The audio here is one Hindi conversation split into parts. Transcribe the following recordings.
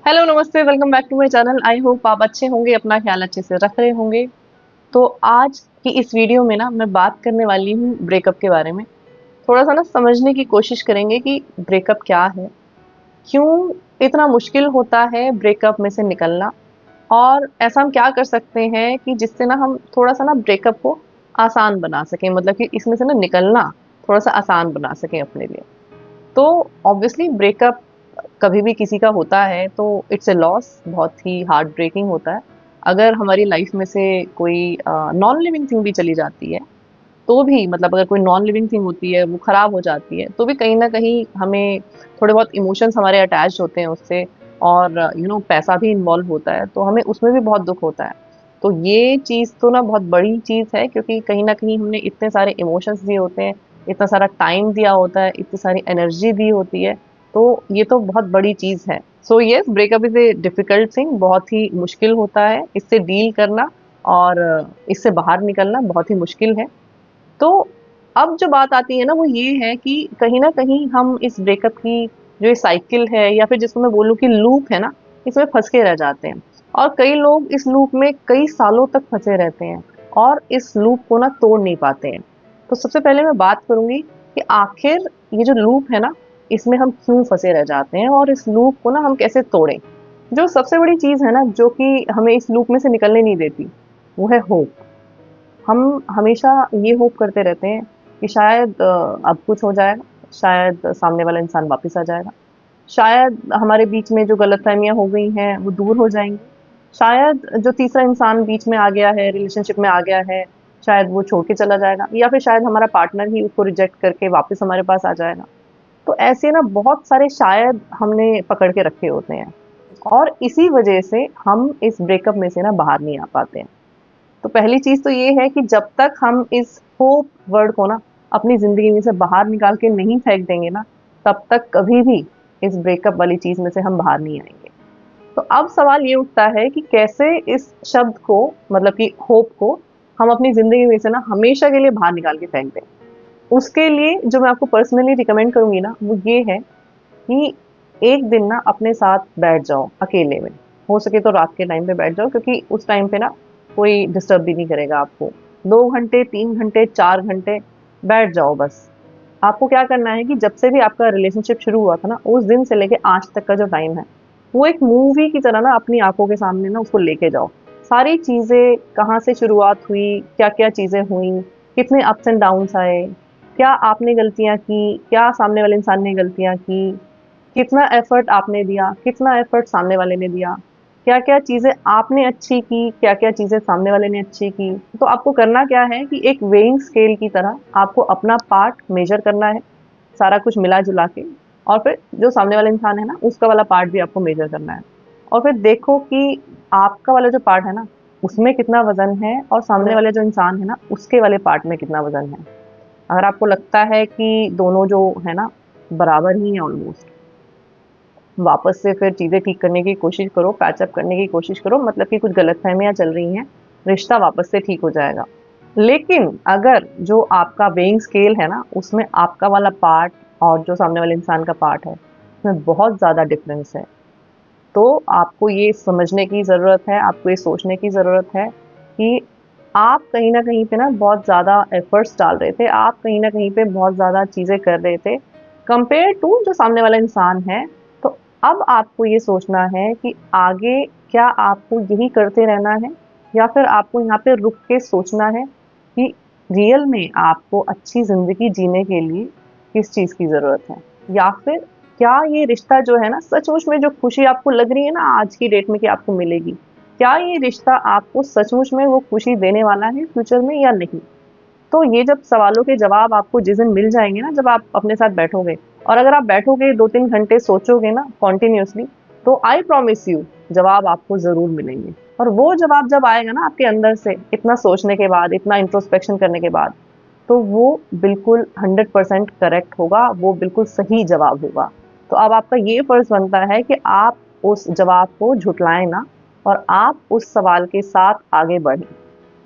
हेलो नमस्ते, welcome back to my channel. I hope आप अच्छे होंगे, अपना ख्याल अच्छे से रख रहे होंगे। तो आज की इस वीडियो में ना मैं बात करने वाली हूँ ब्रेकअप के बारे में। थोड़ा सा ना समझने की कोशिश करेंगे कि ब्रेकअप क्या है, क्यों इतना मुश्किल होता है ब्रेकअप में से निकलना, और ऐसा हम क्या कर सकते हैं कि जिससे ना हम थोड़ा सा ना ब्रेकअप को आसान बना सकें, मतलब कि इसमें से ना निकलना थोड़ा सा आसान बना सकें अपने लिए। तो ऑब्वियसली ब्रेकअप कभी भी किसी का होता है तो इट्स अ लॉस, बहुत ही हार्ट ब्रेकिंग होता है। अगर हमारी लाइफ में से कोई नॉन लिविंग थिंग भी चली जाती है तो भी, मतलब अगर कोई नॉन लिविंग थिंग होती है वो खराब हो जाती है तो भी कहीं ना कहीं हमें थोड़े बहुत इमोशंस हमारे अटैच होते हैं उससे, और पैसा भी इन्वॉल्व होता है तो हमें उसमें भी बहुत दुख होता है। तो ये चीज़ तो ना बहुत बड़ी चीज़ है, क्योंकि कहीं ना कहीं हमने इतने सारे इमोशंस दिए होते हैं, इतना सारा टाइम दिया होता है, इतनी सारी एनर्जी दी होती है। तो ये तो बहुत बड़ी चीज़ है। So yes, breakup is a difficult thing, बहुत ही मुश्किल होता है इससे डील करना, और इससे बाहर निकलना बहुत ही मुश्किल है। तो अब जो बात आती है ना वो ये है कि कहीं न कहीं हम इस ब्रेकअप की जो ये साइकिल है, या फिर जिसको मैं बोलूँ कि लूप है ना, इसमें फँस के रह जाते हैं। और कई लोग इस लूप में कई सालों तक फँसे रहते हैं और इस लूप को ना तोड़ नहीं पाते हैं। तो सबसे पहले मैं बात करूँगी कि आखिर ये जो लूप है ना, इसमें हम क्यों फँसे रह जाते हैं और इस लूप को ना हम कैसे तोड़ें? जो सबसे बड़ी चीज़ है ना, जो कि हमें इस लूप में से निकलने नहीं देती, वो है होप। हम हमेशा ये होप करते रहते हैं कि शायद अब कुछ हो जाएगा, शायद सामने वाला इंसान वापस आ जाएगा, शायद हमारे बीच में जो गलतफ़हमियाँ हो गई हैं वो दूर हो जाएँगी, शायद जो तीसरा इंसान बीच में आ गया है, रिलेशनशिप में आ गया है, शायद वो छोड़ के चला जाएगा, या फिर शायद हमारा पार्टनर ही उसको रिजेक्ट करके वापस हमारे पास आ जाएगा। तो ऐसे ना बहुत सारे शायद हमने पकड़ के रखे होते हैं, और इसी वजह से हम इस ब्रेकअप में से ना बाहर नहीं आ पाते हैं। तो पहली चीज़ तो ये है कि जब तक हम इस होप वर्ड को ना अपनी ज़िंदगी में से बाहर निकाल के नहीं फेंक देंगे ना, तब तक कभी भी इस ब्रेकअप वाली चीज़ में से हम बाहर नहीं आएँगे। तो अब सवाल ये उठता है कि कैसे इस शब्द को, मतलब कि होप को, हम अपनी ज़िंदगी में से ना हमेशा के लिए बाहर निकाल के फेंक दें। उसके लिए जो मैं आपको पर्सनली रिकमेंड करूँगी ना, वो ये है कि एक दिन ना अपने साथ बैठ जाओ अकेले में। हो सके तो रात के टाइम पे बैठ जाओ, क्योंकि उस टाइम पे ना कोई डिस्टर्ब भी नहीं करेगा आपको। 2 घंटे, 3 घंटे, 4 घंटे बैठ जाओ बस। आपको क्या करना है कि जब से भी आपका रिलेशनशिप शुरू हुआ था ना, उस दिन से लेके आज तक का जो टाइम है, वो एक मूवी की तरह ना अपनी आँखों के सामने ना उसको लेके जाओ। सारी चीज़ें कहाँ से शुरुआत हुई, क्या-क्या चीज़ें हुईं, कितने अप्स एंड डाउन्स आए, क्या आपने गलतियाँ की, क्या सामने वाले इंसान ने गलतियाँ की, कितना एफर्ट आपने दिया, कितना एफर्ट सामने वाले ने दिया, क्या-क्या चीज़ें आपने अच्छी की, क्या-क्या चीज़ें सामने वाले ने अच्छी की। तो आपको करना क्या है कि एक वेइंग स्केल की तरह आपको अपना पार्ट मेज़र करना है, सारा कुछ मिला-जुला के, और फिर जो सामने वाला इंसान है ना, उसका वाला पार्ट भी आपको मेज़र करना है। और फिर देखो कि आपका वाला जो पार्ट है ना, उसमें कितना वज़न है, और सामने वाले जो इंसान है ना, उसके वाले पार्ट में कितना वज़न है। अगर आपको लगता है कि दोनों जो है ना, बराबर ही हैं ऑलमोस्ट, वापस से फिर चीज़ें ठीक करने की कोशिश करो, पैचअप करने की कोशिश करो, मतलब कि कुछ गलतफ़हमियाँ चल रही हैं, रिश्ता वापस से ठीक हो जाएगा। लेकिन अगर जो आपका वेइंग स्केल है ना, उसमें आपका वाला पार्ट और जो सामने वाले इंसान का पार्ट है, उसमें बहुत ज़्यादा डिफ़रेंस है, तो आपको ये समझने की ज़रूरत है, आपको ये सोचने की ज़रूरत है कि आप कहीं न कहीं पे ना बहुत ज़्यादा एफ़र्ट्स डाल रहे थे, आप कहीं न कहीं पे बहुत ज़्यादा चीज़ें कर रहे थे, कंपेयर टू जो सामने वाला इंसान है। तो अब आपको ये सोचना है कि आगे क्या आपको यही करते रहना है, या फिर आपको यहाँ पे रुक के सोचना है कि रियल में आपको अच्छी ज़िंदगी जीने के लिए किस चीज़ की ज़रूरत है? या फिर क्या ये रिश्ता जो है ना, सचमुच में जो खुशी आपको लग रही है ना आज की डेट में कि आपको मिलेगी, क्या ये रिश्ता आपको सचमुच में वो खुशी देने वाला है फ्यूचर में या नहीं? तो ये जब सवालों के जवाब आपको जिस दिन मिल जाएँगे ना, जब आप अपने साथ बैठोगे, और अगर आप बैठोगे 2-3 घंटे सोचोगे ना कंटिन्यूअसली, तो आई प्रॉमिस यू जवाब आपको ज़रूर मिलेंगे। और वो जवाब जब आएगा ना आपके अंदर से, इतना सोचने के बाद, इतना इंट्रोस्पेक्शन करने के बाद, तो वो बिल्कुल 100% करेक्ट होगा, वो बिल्कुल सही जवाब होगा। तो अब आपका ये फ़र्ज़ बनता है कि आप उस जवाब को झुठलाएँ ना, और आप उस सवाल के साथ आगे बढ़ें।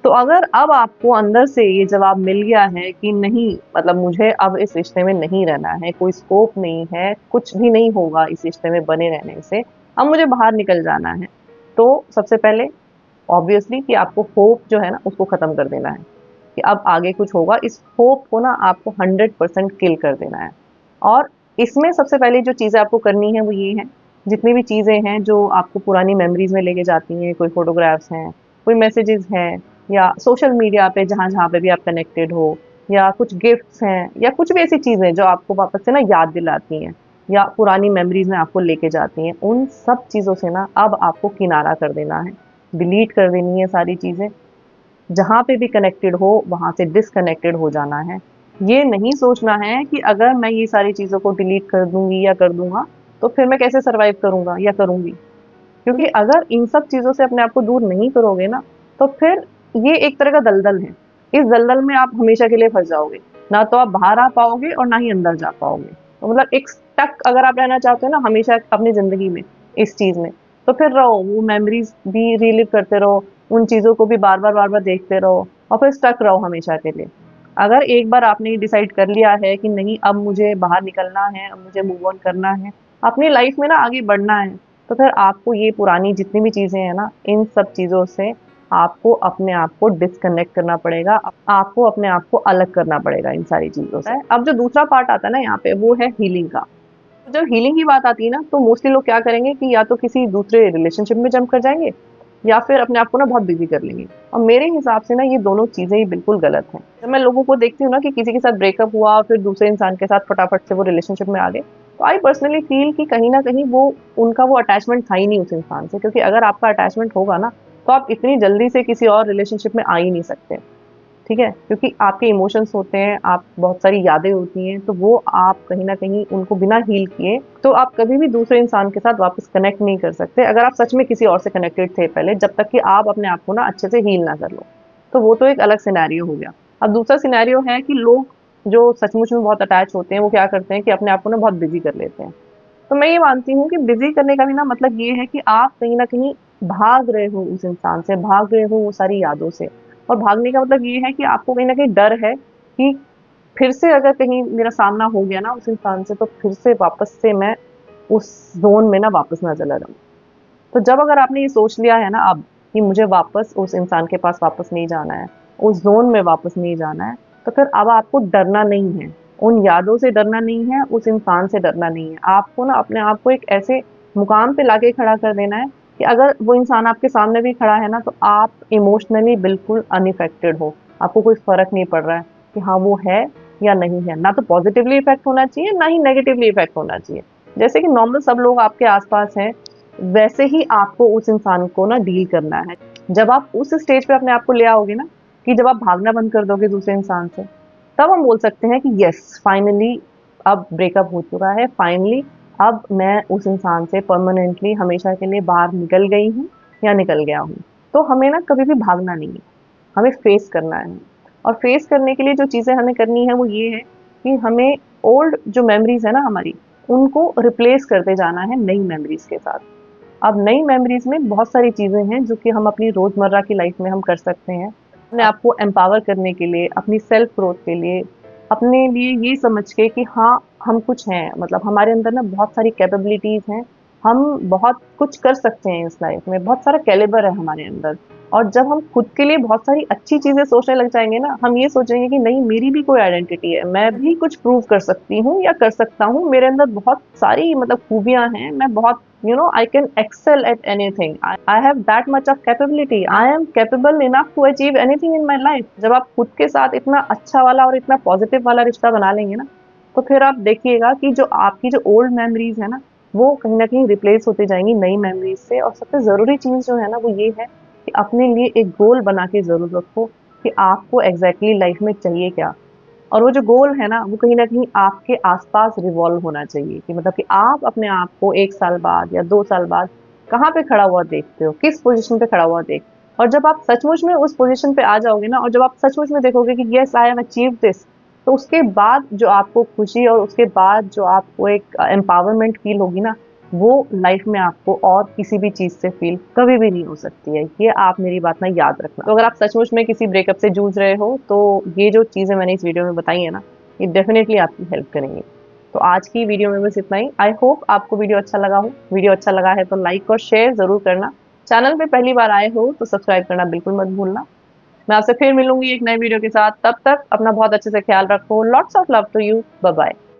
तो अगर अब आपको अंदर से ये जवाब मिल गया है कि नहीं, मतलब मुझे अब इस रिश्ते में नहीं रहना है, कोई स्कोप नहीं है, कुछ भी नहीं होगा इस रिश्ते में बने रहने से, अब मुझे बाहर निकल जाना है। तो सबसे पहले ऑब्वियसली कि आपको होप जो है ना उसको खत्म कर देना है कि अब आगे कुछ होगा। इस होप को ना आपको 100% किल कर देना है। और इसमें सबसे पहले जो चीज़ें आपको करनी है वो ये है, जितनी भी चीज़ें हैं जो आपको पुरानी मेमोरीज में लेके जाती हैं, कोई फोटोग्राफ्स हैं, कोई मैसेजेस हैं, या सोशल मीडिया पे जहाँ जहाँ पे भी आप कनेक्टेड हो, या कुछ गिफ्ट्स हैं, या कुछ भी ऐसी चीज़ें जो आपको वापस से ना याद दिलाती हैं या पुरानी मेमोरीज में आपको लेके जाती हैं, उन सब चीज़ों से ना अब आपको किनारा कर देना है, डिलीट कर देनी है सारी चीज़ें। जहाँ पे भी कनेक्टेड हो वहाँ से डिसकनेक्टेड हो जाना है। ये नहीं सोचना है कि अगर मैं ये सारी चीज़ों को डिलीट कर दूंगी या कर दूंगा तो फिर मैं कैसे सरवाइव करूंगा या करूंगी। क्योंकि अगर इन सब चीज़ों से अपने आप को दूर नहीं करोगे ना, तो फिर ये एक तरह का दलदल है। इस दलदल में आप हमेशा के लिए फँस जाओगे। ना तो आप बाहर आ पाओगे और ना ही अंदर जा पाओगे। तो मतलब एक स्टक अगर आप रहना चाहते हो ना हमेशा अपनी ज़िंदगी में, इस चीज़ में, तो फिर रहो, वो मेमोरीज़ भी रिलिव करते रहो, उन चीज़ों को भी बार-बार देखते रहो और फिर स्टक रहो हमेशा के लिए। अगर एक बार आपने ये डिसाइड कर लिया है कि नहीं अब मुझे बाहर निकलना है, अब मुझे मूव ऑन करना है, अपनी लाइफ़ में ना आगे बढ़ना है, तो फिर आपको ये पुरानी जितनी भी चीज़ें हैं ना, इन सब चीज़ों से आपको अपने आप को डिस्कनेक्ट करना पड़ेगा। आपको अपने आप को अलग करना पड़ेगा इन सारी चीज़ों से। अब जो दूसरा पार्ट आता है ना यहाँ पे, वो है हीलिंग का। तो जब हीलिंग की बात आती है ना, तो मोस्टली लोग क्या करेंगे कि या तो किसी दूसरे रिलेशनशिप में जंप कर जाएँगे या फिर अपने आप को ना बहुत बिज़ी कर लेंगे। और मेरे हिसाब से ना ये दोनों चीज़ें ही बिल्कुल गलत हैं। जब मैं लोगों को देखती हूँ ना कि किसी के साथ ब्रेकअप हुआ और फिर दूसरे इंसान के साथ फटाफट से वो रिलेशनशिप में आ गए, तो आई पर्सनली फ़ील कि कहीं न कहीं वो उनका वो अटैचमेंट था ही नहीं उस इंसान से। क्योंकि अगर आपका अटैचमेंट होगा ना, तो आप इतनी जल्दी से किसी और रिलेशनशिप में आ ही नहीं सकते। ठीक है? क्योंकि आपके इमोशंस होते हैं, आप बहुत सारी यादें होती हैं, तो वो आप कहीं न कहीं उनको बिना हील किए, तो आप कभी भी दूसरे इंसान के साथ वापस कनेक्ट नहीं कर सकते, अगर आप सच में किसी और से कनेक्टेड थे पहले, जब तक कि आप अपने आप को ना अच्छे से हील ना कर लो। तो वो तो एक अलग सिनेरियो हो गया। अब दूसरा सिनेरियो है कि लोग जो सचमुच में बहुत अटैच होते हैं, वो क्या करते हैं कि अपने आप को ना बहुत बिज़ी कर लेते हैं। तो मैं ये मानती हूँ कि बिज़ी करने का भी ना मतलब ये है कि आप कहीं न कहीं भाग रहे हो उस इंसान से, भाग रहे हो वो सारी यादों से। और भागने का मतलब ये है कि आपको कहीं न कहीं डर है कि फिर से अगर कहीं मेरा सामना हो गया ना उस इंसान से, तो फिर से वापस से मैं उस ज़ोन में ना वापस ना चला जाऊँ। तो जब अगर आपने ये सोच लिया है ना अब कि मुझे वापस उस इंसान के पास वापस नहीं जाना है, उस ज़ोन में वापस नहीं जाना है, तो फिर अब आपको डरना नहीं है। उन यादों से डरना नहीं है, उस इंसान से डरना नहीं है। आपको ना अपने आप को एक ऐसे मुकाम पे लाके खड़ा कर देना है कि अगर वो इंसान आपके सामने भी खड़ा है ना, तो आप इमोशनली बिल्कुल अनइफेक्टेड हो। आपको कोई फ़र्क नहीं पड़ रहा है कि हाँ, वो है या नहीं है। ना तो पॉज़िटिवली इफ़ेक्ट होना चाहिए, ना ही नेगेटिवली इफ़ेक्ट होना चाहिए। जैसे कि नॉर्मल सब लोग आपके आस-पास हैं, वैसे ही आपको उस इंसान को ना डील करना है। जब आप उस स्टेज पे अपने आप को ले आओगे ना कि जब आप भागना बंद कर दोगे दूसरे इंसान से, तब हम बोल सकते हैं कि यस फाइनली अब ब्रेकअप हो चुका है, फाइनली अब मैं उस इंसान से परमानेंटली हमेशा के लिए बाहर निकल गई हूँ या निकल गया हूँ। तो हमें ना कभी भी भागना नहीं है, हमें फेस करना है। और फेस करने के लिए जो चीज़ें हमें करनी है वो ये है कि हमें ओल्ड जो मेमोरीज़ है ना हमारी, उनको रिप्लेस करते जाना है नई मेमोरीज़ के साथ। अब नई मेमोरीज में बहुत सारी चीज़ें हैं जो कि हम अपनी रोज़मर्रा की लाइफ में हम कर सकते हैं। अपने आप को एम्पावर करने के लिए, अपनी सेल्फ ग्रोथ के लिए, अपने लिए ये समझ के कि हाँ, हम कुछ हैं, मतलब हमारे अंदर ना बहुत सारी कैपेबिलिटीज़ हैं। हम बहुत कुछ कर सकते हैं इस लाइफ में, बहुत सारा कैलिबर है हमारे अंदर। और जब हम खुद के लिए बहुत सारी अच्छी चीज़ें सोचने लग जाएँगे ना, हम ये सोचेंगे कि नहीं मेरी भी कोई आइडेंटिटी है, मैं भी कुछ प्रूव कर सकती हूँ या कर सकता हूँ, मेरे अंदर बहुत सारी मतलब खूबियाँ हैं, मैं बहुत I can excel at anything. I have that much of capability. I am capable enough to achieve anything in my life. जब आप खुद के साथ इतना अच्छा वाला और इतना पॉजिटिव वाला रिश्ता बना लेंगे ना, तो फिर आप देखिएगा कि जो आपकी जो ओल्ड मेमोरीज है ना, वो कहीं ना कहीं रिप्लेस होती जाएंगी नई मेमोरीज से। और सबसे ज़रूरी चीज़ जो है ना वो ये है कि अपने लिए एक गोल बना के ज़रूर रखो कि आपको एग्जैक्टली लाइफ में चाहिए क्या। और वो जो गोल है ना वो कहीं न कहीं आपके आस-पास रिवॉल्व होना चाहिए कि मतलब कि आप अपने आप को 1 साल बाद या 2 साल बाद कहाँ पे खड़ा हुआ देखते हो, किस पोज़ीशन पे खड़ा हुआ देख। और जब आप सचमुच में उस पोज़ीशन पे आ जाओगे ना और जब आप सचमुच में देखोगे कि yes I have achieved this, तो उसके बाद जो आपको खुशी और उसके बाद जो आपको एक एम्पावरमेंट फ़ील होगी ना, वो लाइफ में आपको और किसी भी चीज़ से फ़ील कभी भी नहीं हो सकती है। ये आप मेरी बात ना याद रखना। तो अगर आप सचमुच में किसी ब्रेकअप से जूझ रहे हो, तो ये जो चीज़ें मैंने इस वीडियो में बताई है ना, ये डेफ़िनेटली आपकी हेल्प करेंगी। तो आज की वीडियो में बस इतना ही। आई होप आपको वीडियो अच्छा लगा हो। वीडियो अच्छा लगा है तो लाइक और शेयर ज़रूर करना। चैनल पे पहली बार आए हो तो सब्सक्राइब करना बिल्कुल मत भूलना। मैं आपसे फिर मिलूँगी एक नए वीडियो के साथ। तब तक अपना बहुत अच्छे से ख्याल रखो। Lots of love to you. Bye bye.